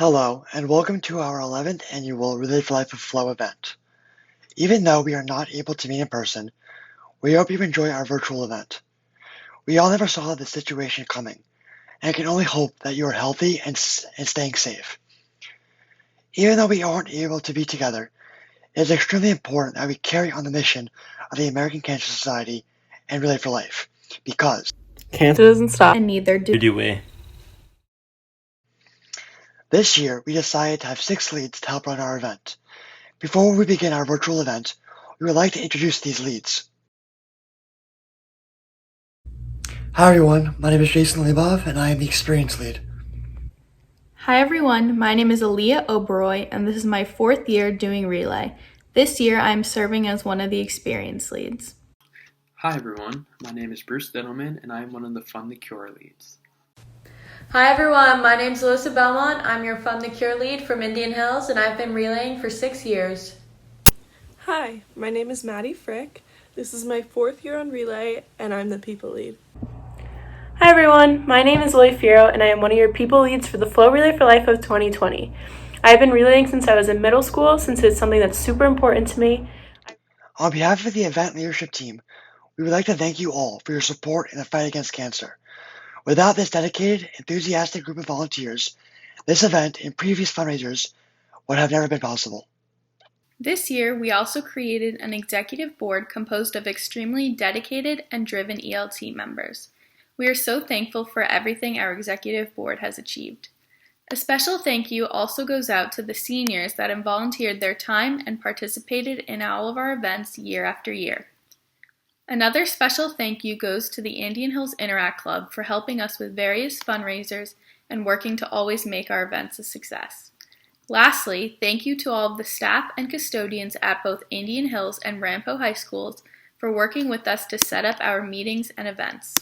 Hello, and welcome to our 11th annual Relive Life of Flow event. Even though we are not able to meet in person, we hope you enjoy our virtual event. We all never saw this situation coming, and can only hope that you are healthy and staying safe. Even though we aren't able to be together, it is extremely important that we carry on the mission of the American Cancer Society and Relay for Life, because Cancer doesn't stop. And neither do we. this year we decided to have 6 leads to help run our event. Before we begin our virtual event, we would like to introduce these leads. Hi everyone, my name is Jason Lebov and I am the Experience Lead. Hi everyone, my name is Aaliyah Oberoi and this is my 4th year doing Relay. This year I'm serving as one of the experience leads. Hi everyone, my name is Bruce Diddleman and I am one of the Fund the Cure leads. Hi everyone, my name is Alyssa Belmont. I'm your Fund the Cure lead from Indian Hills and I've been relaying for 6 years. Hi, my name is Maddie Frick. This is my 4th year on Relay and I'm the People Lead. Hi everyone, my name is Lily Firo and I am one of your people leads for the Flow Relay for Life of 2020. I've been relaying since I was in middle school since it's something that's super important to me. On behalf of the event leadership team, we would like to thank you all for your support in the fight against cancer. Without this dedicated, enthusiastic group of volunteers, this event and previous fundraisers would have never been possible. This year we also created an executive board composed of extremely dedicated and driven ELT members. We are so thankful for everything our executive board has achieved. A special thank you also goes out to the seniors that have volunteered their time and participated in all of our events year after year. Another special thank you goes to the Indian Hills Interact Club for helping us with various fundraisers and working to always make our events a success. Lastly, thank you to all of the staff and custodians at both Indian Hills and Rampo High Schools for working with us to set up our meetings and events.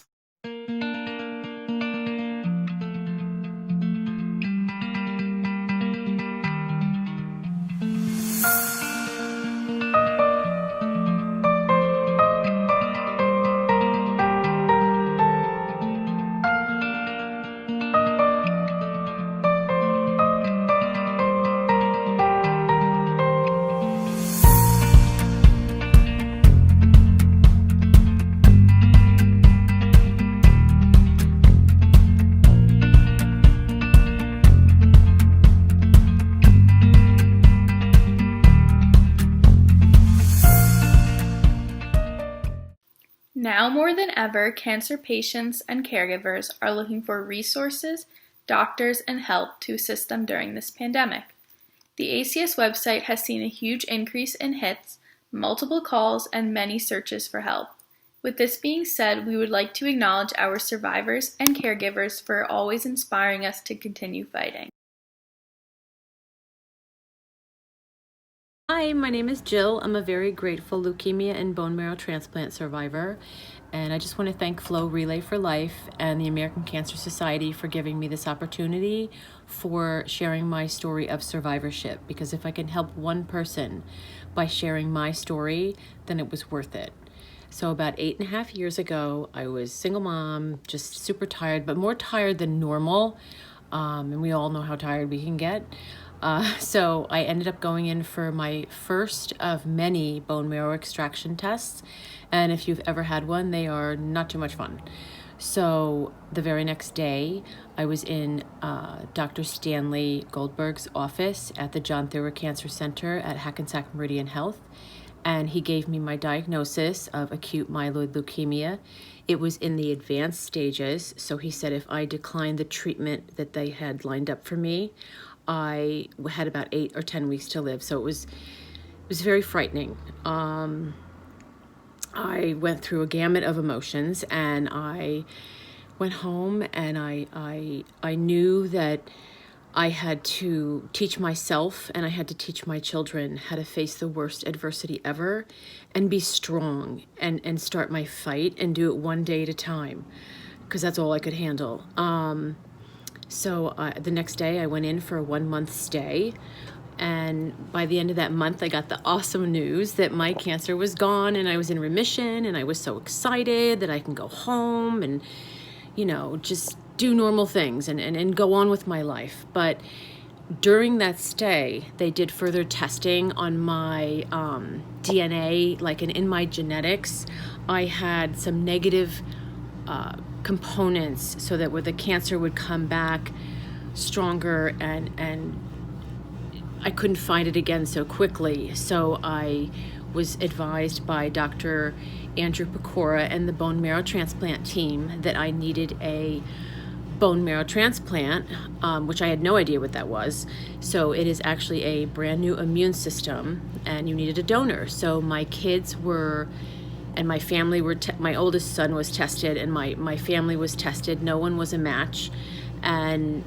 Now more than ever, cancer patients and caregivers are looking for resources, doctors, and help to assist them during this pandemic. The ACS website has seen a huge increase in hits, multiple calls, and many searches for help. With this being said, we would like to acknowledge our survivors and caregivers for always inspiring us to continue fighting. Hi, my name is Jill. I'm a very grateful leukemia and bone marrow transplant survivor, and I just want to thank Flow Relay for Life and the American Cancer Society for giving me this opportunity for sharing my story of survivorship, because if I can help one person by sharing my story, then it was worth it. So about 8.5 years ago, I was single mom, just super tired, but more tired than normal, and we all know how tired we can get. So I ended up going in for my first of many bone marrow extraction tests. And if you've ever had one, they are not too much fun. So the very next day, I was in Dr. Stanley Goldberg's office at the John Theurer Cancer Center at Hackensack Meridian Health. And he gave me my diagnosis of acute myeloid leukemia. It was in the advanced stages. So he said if I declined the treatment that they had lined up for me, I had about 8 or 10 weeks to live. So it was very frightening. I went through a gamut of emotions, and I went home, and I knew that I had to teach myself and I had to teach my children how to face the worst adversity ever and be strong and start my fight and do it one day at a time, because that's all I could handle. So the next day I went in for a 1-month stay, and by the end of that month I got the awesome news that my cancer was gone and I was in remission, and I was so excited that I can go home and, just do normal things and go on with my life. But during that stay, they did further testing on my DNA, like in my genetics. I had some negative components, so that where the cancer would come back stronger, and I couldn't find it again so quickly. So I was advised by Dr. Andrew Pecora and the bone marrow transplant team that I needed a bone marrow transplant, which I had no idea what that was. So it is actually a brand new immune system, and you needed a donor. So my kids were, and my family were, my oldest son was tested, and my family was tested. No one was a match. And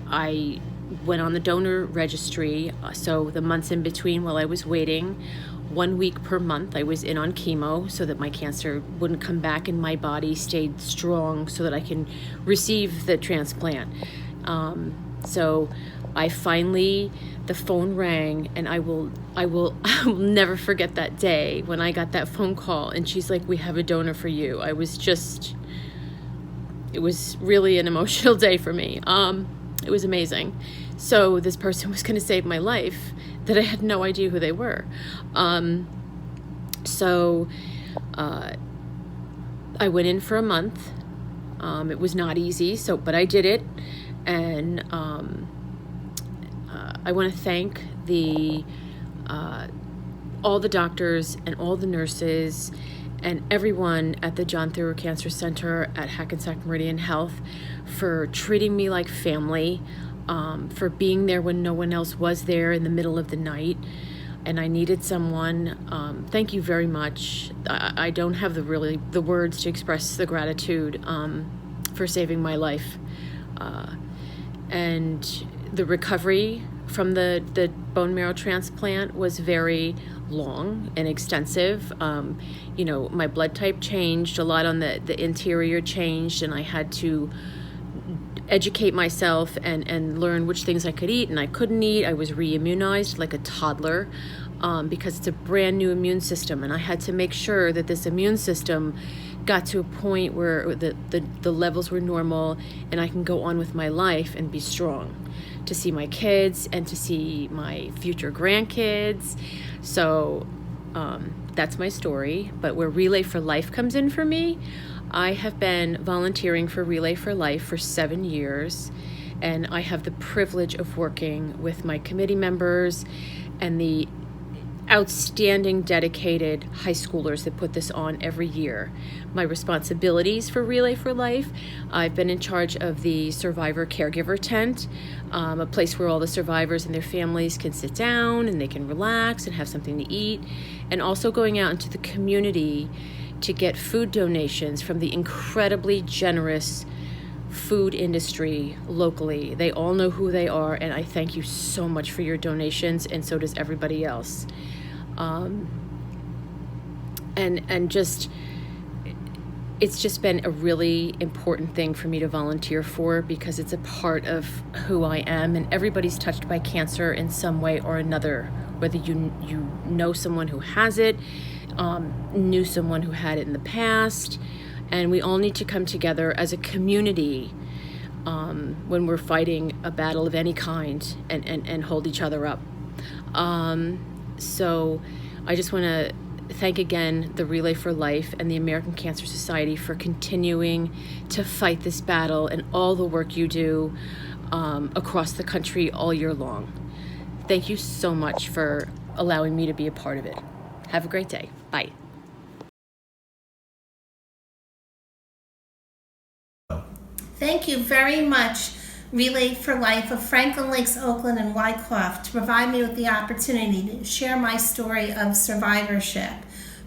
I went on the donor registry. So the months in between while I was waiting, 1 week per month, I was in on chemo so that my cancer wouldn't come back and my body stayed strong so that I can receive the transplant. So I finally, the phone rang, and I will never forget that day when I got that phone call and she's like, "We have a donor for you." It was really an emotional day for me. It was amazing. So this person was going to save my life that I had no idea who they were. So I went in for a month. It was not easy, but I did it. And I want to thank all the doctors and all the nurses and everyone at the John Theurer Cancer Center at Hackensack Meridian Health for treating me like family, for being there when no one else was there in the middle of the night, and I needed someone. Thank you very much. I don't have the words to express the gratitude for saving my life. And the recovery from the bone marrow transplant was very long and extensive. My blood type changed a lot, on the interior changed, and I had to educate myself and learn which things I could eat and I couldn't eat. I was re-immunized like a toddler, because it's a brand new immune system, and I had to make sure that this immune system got to a point where the levels were normal and I can go on with my life and be strong to see my kids and to see my future grandkids. So that's my story. But where Relay for Life comes in for me, I have been volunteering for Relay for Life for 7 years, and I have the privilege of working with my committee members and the outstanding, dedicated high schoolers that put this on every year. My responsibilities for Relay for Life: I've been in charge of the survivor caregiver tent, a place where all the survivors and their families can sit down and they can relax and have something to eat, and also going out into the community to get food donations from the incredibly generous food industry locally. They all know who they are, and I thank you so much for your donations, and so does everybody else. It's just been a really important thing for me to volunteer for, because it's a part of who I am, and everybody's touched by cancer in some way or another, whether you know someone who has it, knew someone who had it in the past, and we all need to come together as a community when we're fighting a battle of any kind, and hold each other up. So I just want to thank again the Relay for Life and the American Cancer Society for continuing to fight this battle and all the work you do across the country all year long. Thank you so much for allowing me to be a part of it. Have a great day. Bye. Thank you very much, Relay for Life of Franklin Lakes, Oakland, and Wyckoff, to provide me with the opportunity to share my story of survivorship.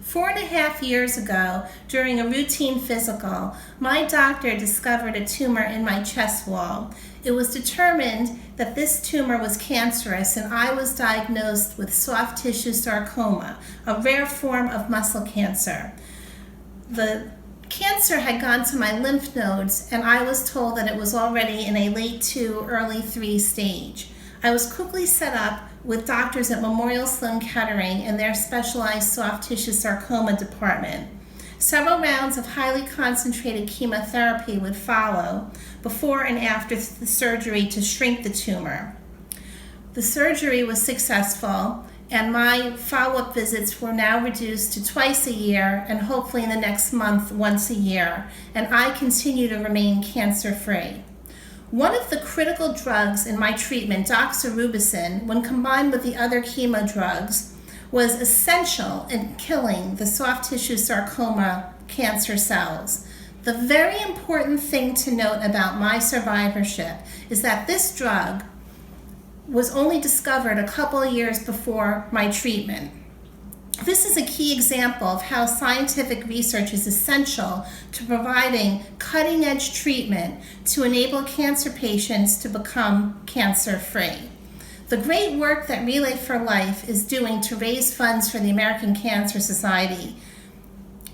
4.5 years ago, during a routine physical, my doctor discovered a tumor in my chest wall. It was determined that this tumor was cancerous, and I was diagnosed with soft tissue sarcoma, a rare form of muscle cancer. The cancer had gone to my lymph nodes, and I was told that it was already in a late 2, early 3 stage. I was quickly set up with doctors at Memorial Sloan Kettering in their specialized soft tissue sarcoma department. Several rounds of highly concentrated chemotherapy would follow before and after the surgery to shrink the tumor. The surgery was successful, and my follow-up visits were now reduced to twice a year, and hopefully in the next month, once a year, and I continue to remain cancer-free. One of the critical drugs in my treatment, doxorubicin, when combined with the other chemo drugs, was essential in killing the soft tissue sarcoma cancer cells. The very important thing to note about my survivorship is that this drug was only discovered a couple of years before my treatment. This is a key example of how scientific research is essential to providing cutting-edge treatment to enable cancer patients to become cancer-free. The great work that Relay for Life is doing to raise funds for the American Cancer Society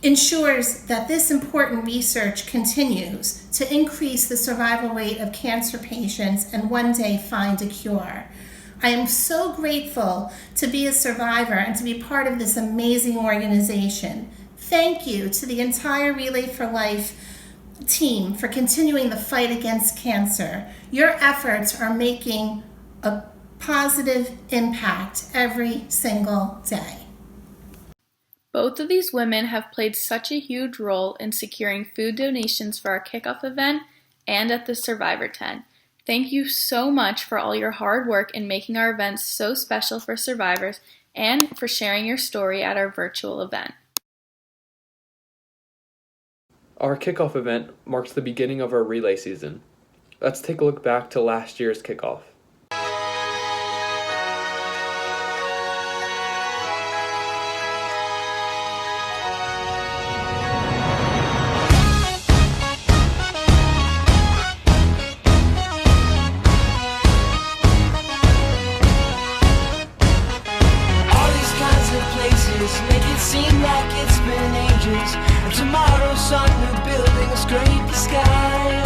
ensures that this important research continues to increase the survival rate of cancer patients and one day find a cure. I am so grateful to be a survivor and to be part of this amazing organization. Thank you to the entire Relay for Life team for continuing the fight against cancer. Your efforts are making a positive impact every single day. Both of these women have played such a huge role in securing food donations for our kickoff event and at the Survivor Tent. Thank you so much for all your hard work in making our events so special for survivors and for sharing your story at our virtual event. Our kickoff event marks the beginning of our relay season. Let's take a look back to last year's kickoff. Make it seem like it's been ages, and tomorrow's sun we're building will scrape the sky.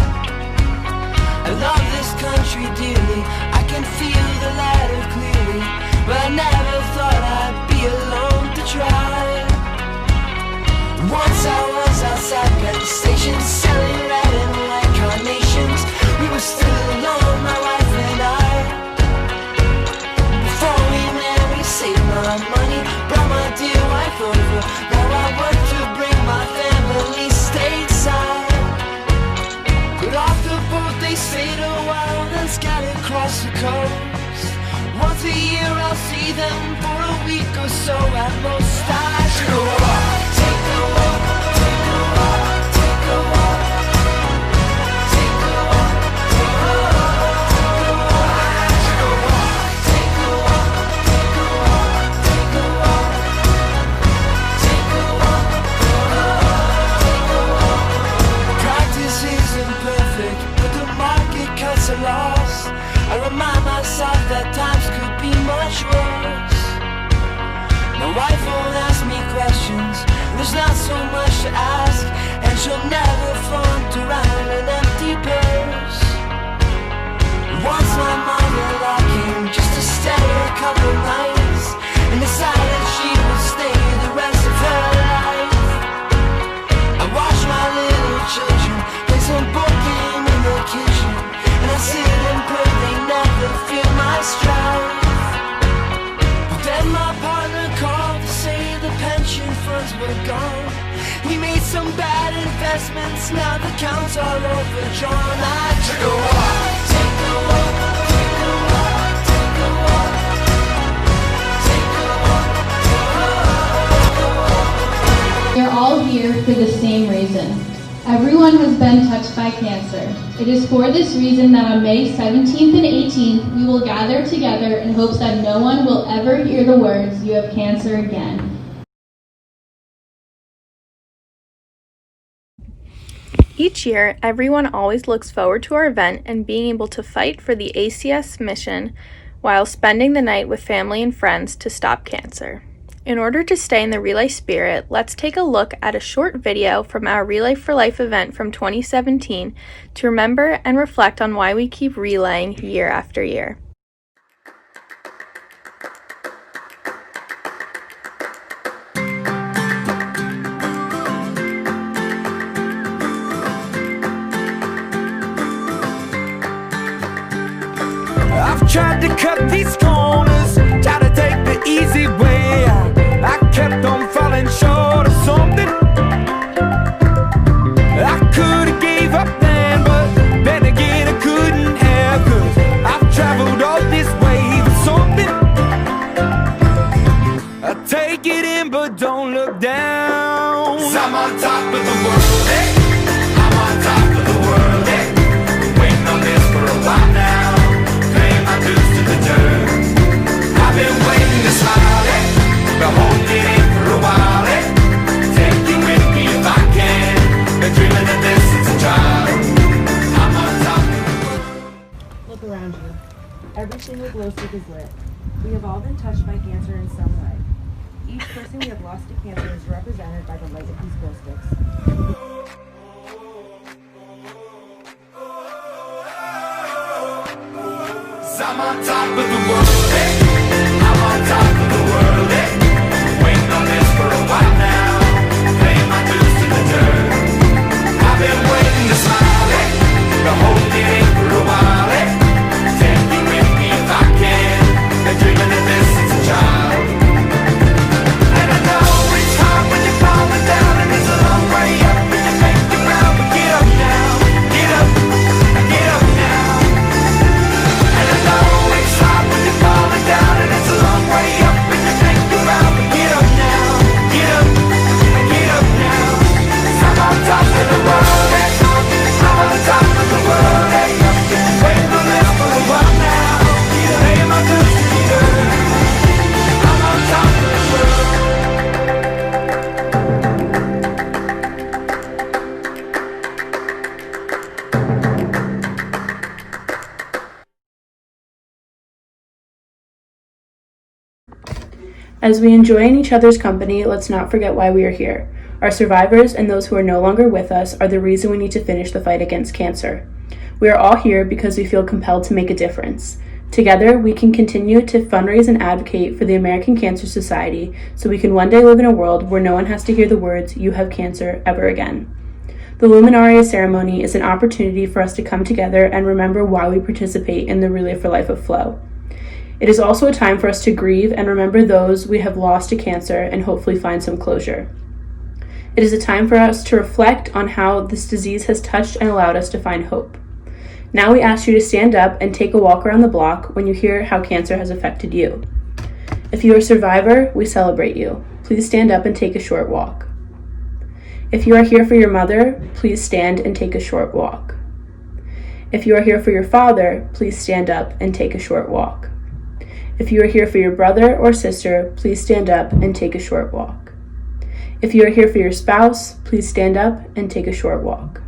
I love this country dearly, I can feel the ladder clearly, but I never thought I'd be alone to try. Once I was outside Penn Station selling red and white carnations. We were still alone, my wife and I. Before we met we saved my money, brought my dear wife over. Now I work to bring my family stateside. Got off the boat, they stayed a while, then scattered across the coast. Once a year I'll see them for a week or so at most. I should go walk, take a walk, take a walk, take a walk, take a walk, take a walk, take a walk. I should go walk, take a walk, take a walk, take a walk, take a walk, take a walk. Practice isn't perfect, but the market cuts are lost. I remind myself that times could be much worse. My wife won't ask me questions, there's not so much to ask, and she'll never flaunt around an empty purse. Once my mother-in-law came just to stay a couple nights, and decided she would stay the rest of her life. I watch my little children play some board game in the kitchen, and I sit and pray they never feel my strife. But then my partner called to say the pension funds were gone. We made some bad investments, now the accounts are overdrawn. I took a walk, take a walk, take a walk, take a walk, take a walk, take a walk. We are all here for the same reason. Everyone has been touched by cancer. It is for this reason that on May 17th and 18th, we will gather together in hopes that no one will ever hear the words, "You have cancer" again. Each year, everyone always looks forward to our event and being able to fight for the ACS mission while spending the night with family and friends to stop cancer. In order to stay in the Relay spirit, let's take a look at a short video from our Relay for Life event from 2017 to remember and reflect on why we keep relaying year after year. I've tried to cut these corners, try to take the easy way out. I kept on falling short of something. I could've gave up then, but then again I couldn't have, 'cause I've traveled all this way for something. I take it in but don't look down. 'Cause I'm on top of the world, eh? I'm on top of the world, eh? Been waiting on this for a while now, paying my dues to the dirt. I've been waiting to smile, eh? Been holding it in for a while, eh? Take you with me if I can. Been dreaming of this since a child. I'm on top of the world. Look around you. Every single glow stick is lit. We have all been touched by cancer in some way. Each person we have lost to cancer is represented by the light of these glow sticks. 'Cause I'm on top of the world, eh? I'm on top of the world, eh? Waiting on this for a while now, paying my dues to the dirt. I've been waiting to smile, eh? Been holding it in for a while, eh? Take me with me if I can. Been dreaming of this since a child. And I know it's hard when you're falling down, and it's a long way up, and you make it round, but get up now, get up, get up now. And I know it's hard when you're falling down, and it's a long way up, and you make it round, but get up now, get up, get up now. 'Cause I'm on top of the world, eh? I'm on top of the world, eh? Waiting on this for a while now, paying my dues to the earth. I'm on top of the world. As we enjoy in each other's company, let's not forget why we are here. Our survivors and those who are no longer with us are the reason we need to finish the fight against cancer. We are all here because we feel compelled to make a difference. Together, we can continue to fundraise and advocate for the American Cancer Society so we can one day live in a world where no one has to hear the words, "You have cancer," ever again. The luminaria ceremony is an opportunity for us to come together and remember why we participate in the Relay for Life of Flow. It is also a time for us to grieve and remember those we have lost to cancer and hopefully find some closure. It is a time for us to reflect on how this disease has touched and allowed us to find hope. Now we ask you to stand up and take a walk around the block when you hear how cancer has affected you. If you are a survivor, we celebrate you. Please stand up and take a short walk. If you are here for your mother, please stand and take a short walk. If you are here for your father, please stand up and take a short walk. If you are here for your brother or sister, please stand up and take a short walk. If you are here for your spouse, please stand up and take a short walk.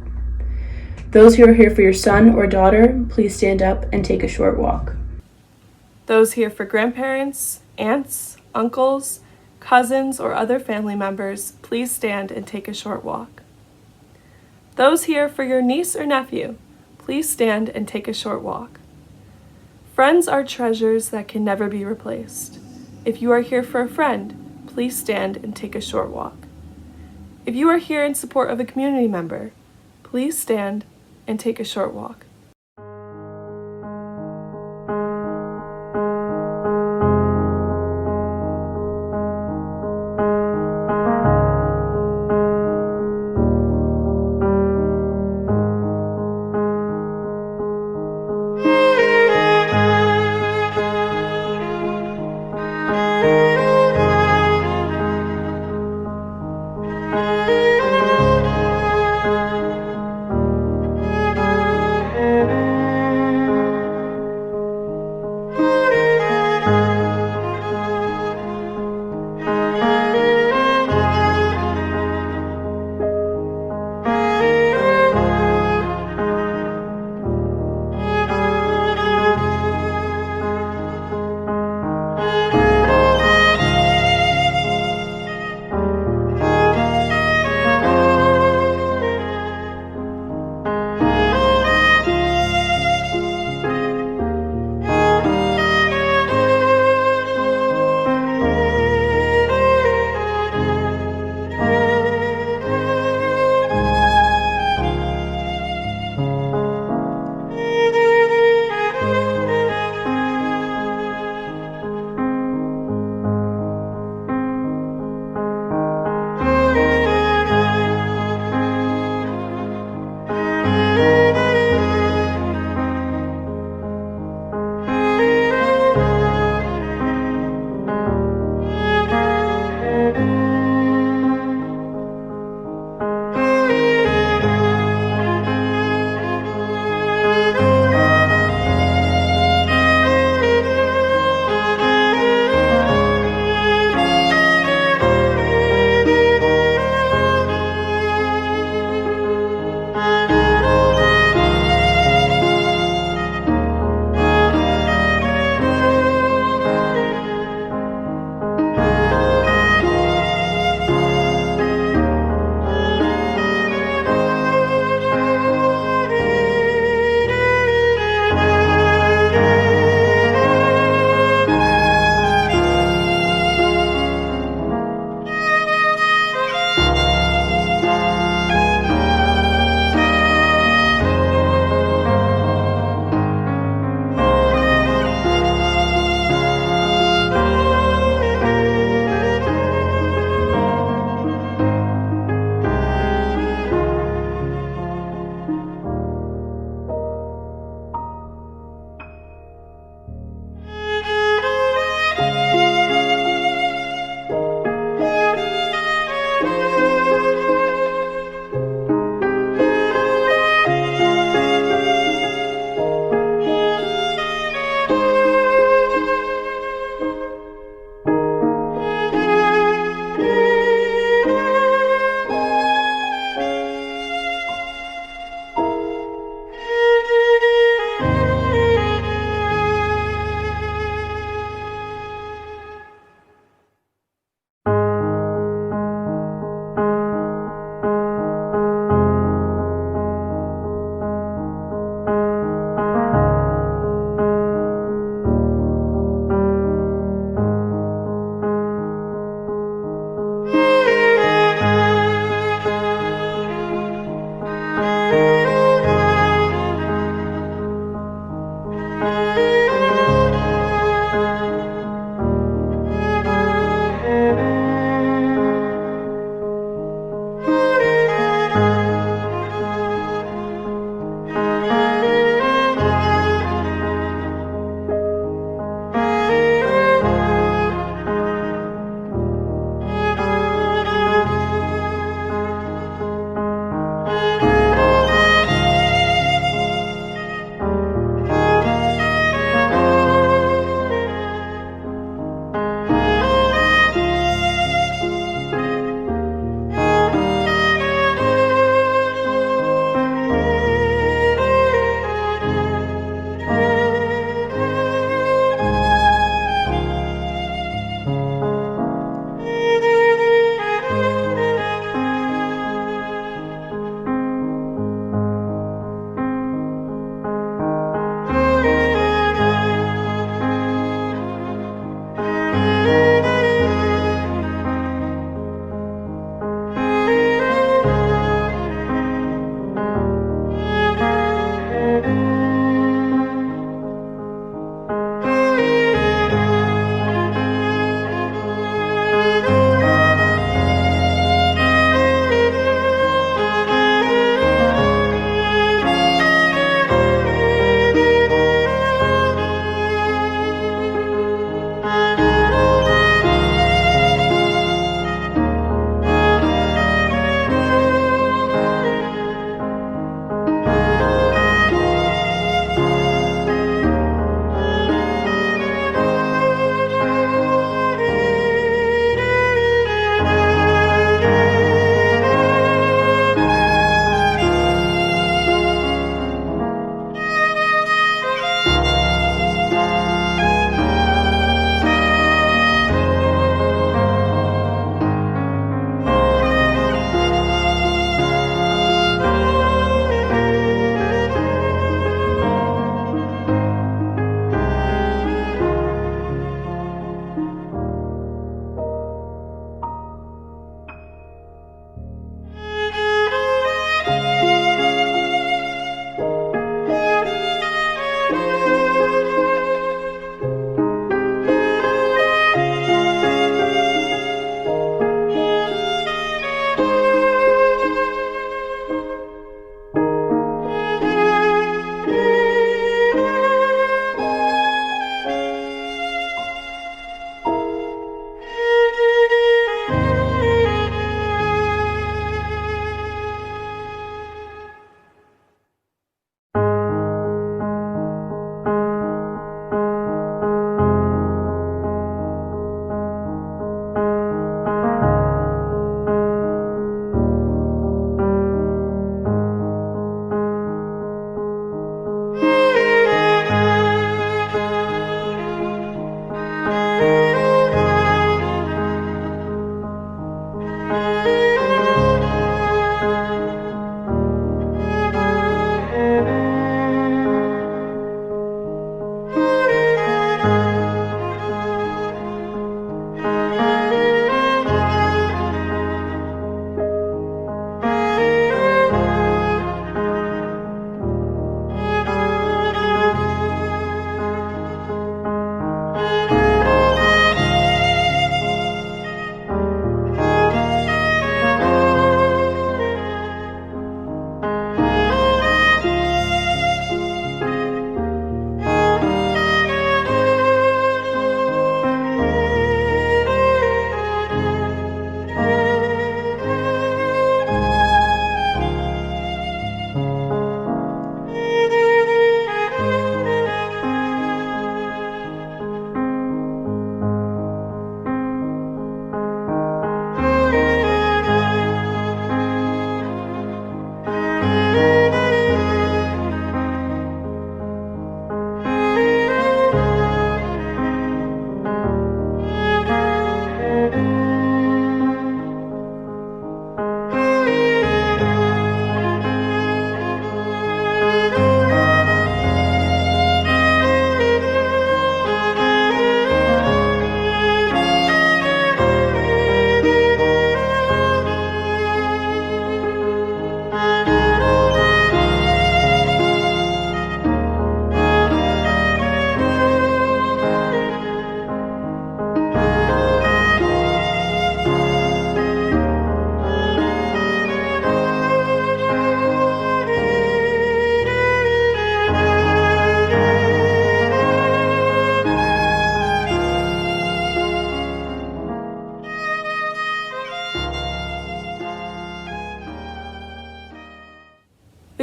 Those who are here for your son or daughter, please stand up and take a short walk. Those here for grandparents, aunts, uncles, cousins, or other family members, please stand and take a short walk. Those here for your niece or nephew, please stand and take a short walk. Friends are treasures that can never be replaced. If you are here for a friend, please stand and take a short walk. If you are here in support of a community member, please stand and take a short walk.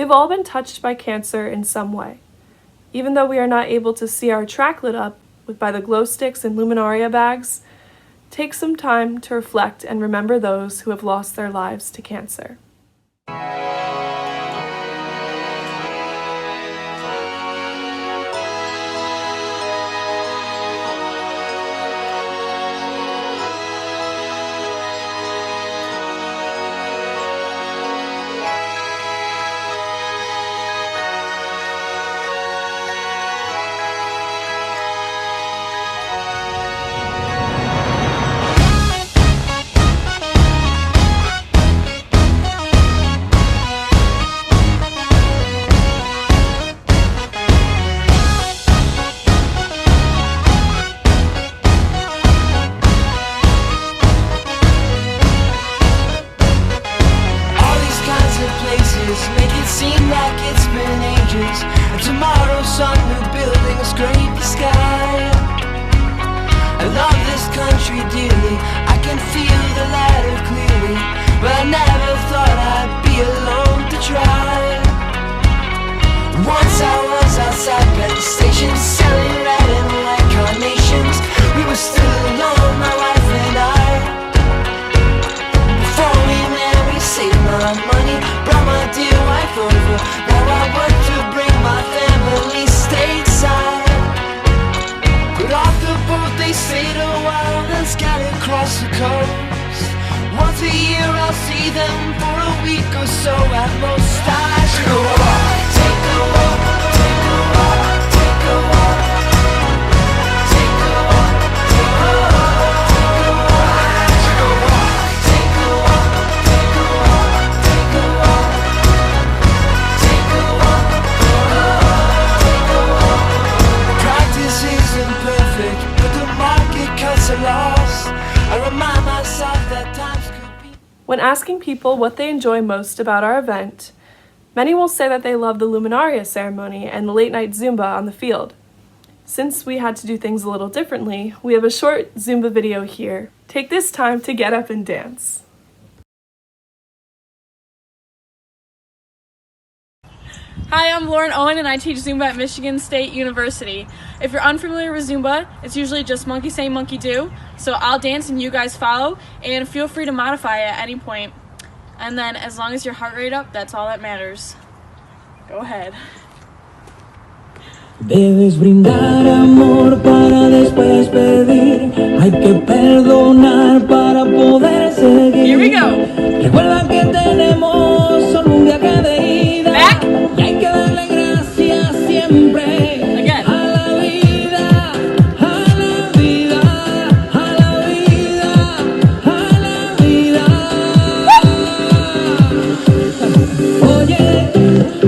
have all been touched by cancer in some way. Even though we are not able to see our track lit up by the glow sticks and luminaria bags, take some time to reflect and remember those who have lost their lives to cancer. Make it seem like it's been ages, and tomorrow some new building will scrape the sky. I love this country dearly, I can feel the ladder clearly, but I never thought I'd be alone to try. Once I was outside Penn Station selling red and white carnations. We were still alone, my wife and I. Before we met we saved my money, brought my dear wife over. Now I work to bring my family stateside. Got off the boat, they stayed a while, then scattered across the coast. Once a year I'll see them for a week or so at most. I take a walk, take a walk, take a walk, take a walk, take a walk, take a walk, take a walk, take a walk, take a walk, take a walk, take a walk, take a walk, take a walk. Practice isn't perfect, but the market cuts are lost. I remind myself that times could be. When asking people what they enjoy most about our event, many will say that they love the luminaria ceremony and the late-night Zumba on the field. Since we had to do things a little differently, we have a short Zumba video here. Take this time to get up and dance. Hi, I'm Lauren Owen and I teach Zumba at Michigan State University. If you're unfamiliar with Zumba, it's usually just monkey say, monkey do. So I'll dance and you guys follow, and feel free to modify at any point. And then as long as your heart rate up, that's all that matters. Go ahead. Debes brindar amor para después pedir. Hay que perdonar para poder seguir. Here we go. Recuerda que tenemos solo un viaje de ida. Back. Y hay que darle gracias siempre. Again. A la vida, a la vida, a la vida, a la vida. Oye,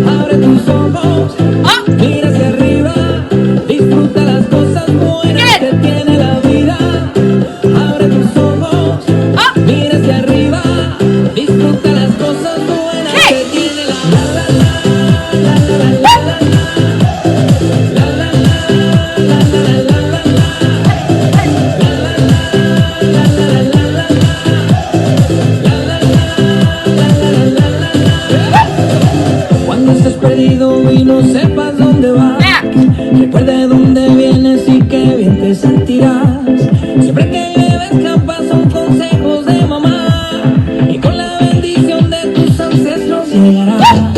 abre tus ojos. Mira hacia arriba. Disfruta las cosas buenas que tiene la vida. Abre tus ojos, mira hacia arriba. Disfruta las cosas buenas que tiene la Cuando estés perdido y no sepas dónde vas, recuerda de dónde vienes y qué bien te sentirás. Siempre que lleves campas son consejos de mamá, y con la bendición de tus ancestros llegarás.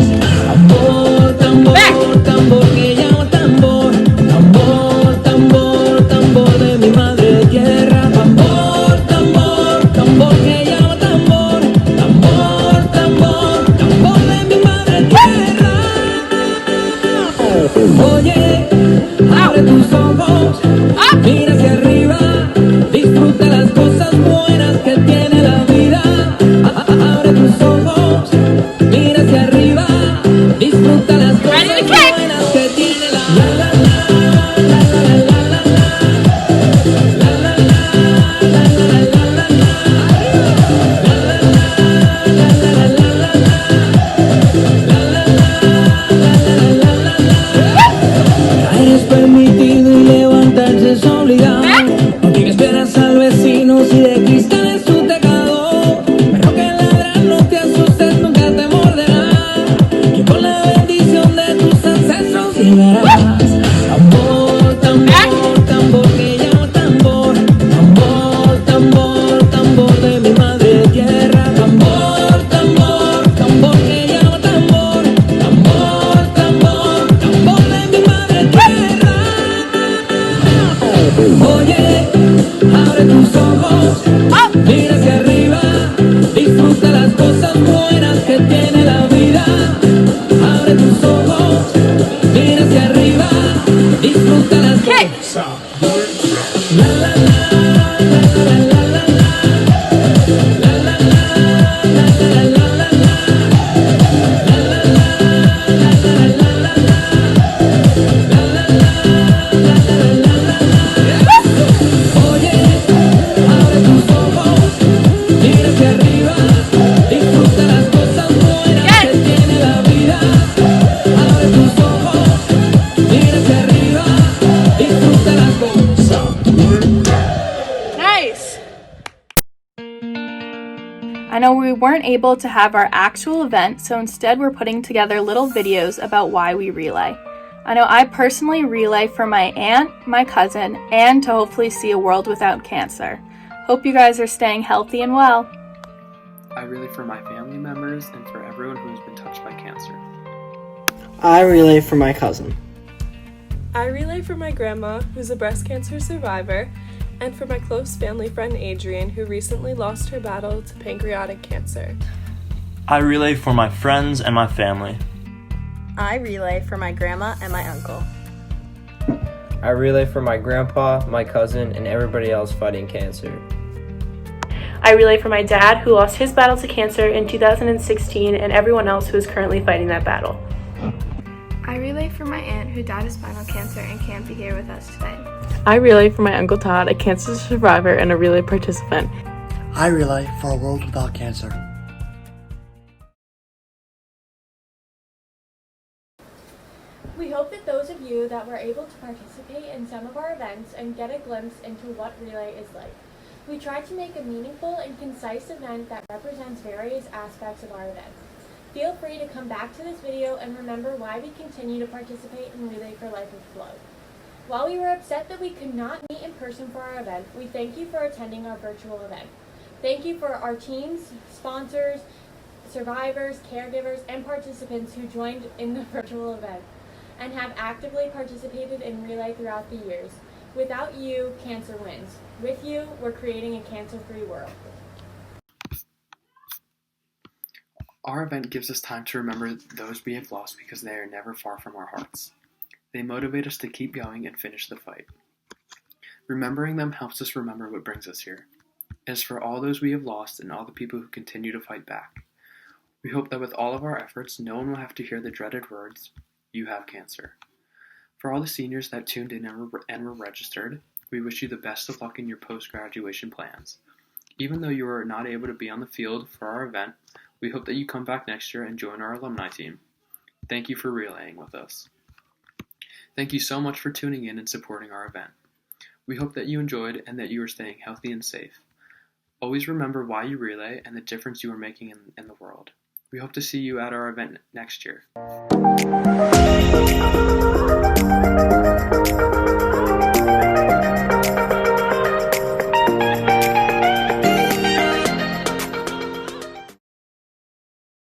Tambor, tambor, tambor que llama tambor. Tambor, tambor, tambor de mi madre tierra. Tambor, tambor, tambor que llama tambor. Tambor, tambor, tambor de mi madre tierra. Oye, abre tus ojos, mira hacia arriba, disfruta las cosas buenas que tiene la vida. Abre tus ojos, mira hacia arriba, disfruta las cosas buenas que tiene la vida. Eres permitido y levantarse es obligado. No tienes esperas al vecino si de cristal es su teclado. Pero que ladra, no te asustes, nunca te morderá. Que con la tus ojos, mira hacia arriba, disfruta las cosas buenas que tiene la vida. Abre tus ojos, mira hacia arriba, disfruta las cosas. La la la, la la la la, la la la, la la la la, la la la, la la la la, oye, abre tus ojos, mira hacia arriba, disfruta las cosas buenas que tiene la vida. Abre tus ojos, mira hacia arriba, disfruta las cosas buenas. Nice! I know we weren't able to have our actual event, so instead we're putting together little videos about why we relay. I know I personally relay for my aunt, my cousin, and to hopefully see a world without cancer. Hope you guys are staying healthy and well. I relay for my family members and for everyone who has been touched by cancer. I relay for my cousin. I relay for my grandma, who's a breast cancer survivor, and for my close family friend Adrienne, who recently lost her battle to pancreatic cancer. I relay for my friends and my family. I relay for my grandma and my uncle. I relay for my grandpa, my cousin, and everybody else fighting cancer. I relay for my dad, who lost his battle to cancer in 2016, and everyone else who is currently fighting that battle. I relay for my aunt, who died of spinal cancer and can't be here with us today. I relay for my Uncle Todd, a cancer survivor and a relay participant. I relay for a world without cancer. We hope that those of you that were able to participate in some of our events and get a glimpse into what Relay is like. We tried to make a meaningful and concise event that represents various aspects of our event. Feel free to come back to this video and remember why we continue to participate in Relay for Life with Flow. While we were upset that we could not meet in person for our event, we thank you for attending our virtual event. Thank you for our teams, sponsors, survivors, caregivers, and participants who joined in the virtual event and have actively participated in Relay throughout the years. Without you, cancer wins. With you, we're creating a cancer-free world. Our event gives us time to remember those we have lost because they are never far from our hearts. They motivate us to keep going and finish the fight. Remembering them helps us remember what brings us here. It is for all those we have lost and all the people who continue to fight back. We hope that with all of our efforts, no one will have to hear the dreaded words, "You have cancer." For all the seniors that tuned in and were registered, we wish you the best of luck in your post-graduation plans. Even though you are not able to be on the field for our event, we hope that you come back next year and join our alumni team. Thank you for relaying with us. Thank you so much for tuning in and supporting our event. We hope that you enjoyed and that you are staying healthy and safe. Always remember why you relay and the difference you are making in the world. We hope to see you at our event next year.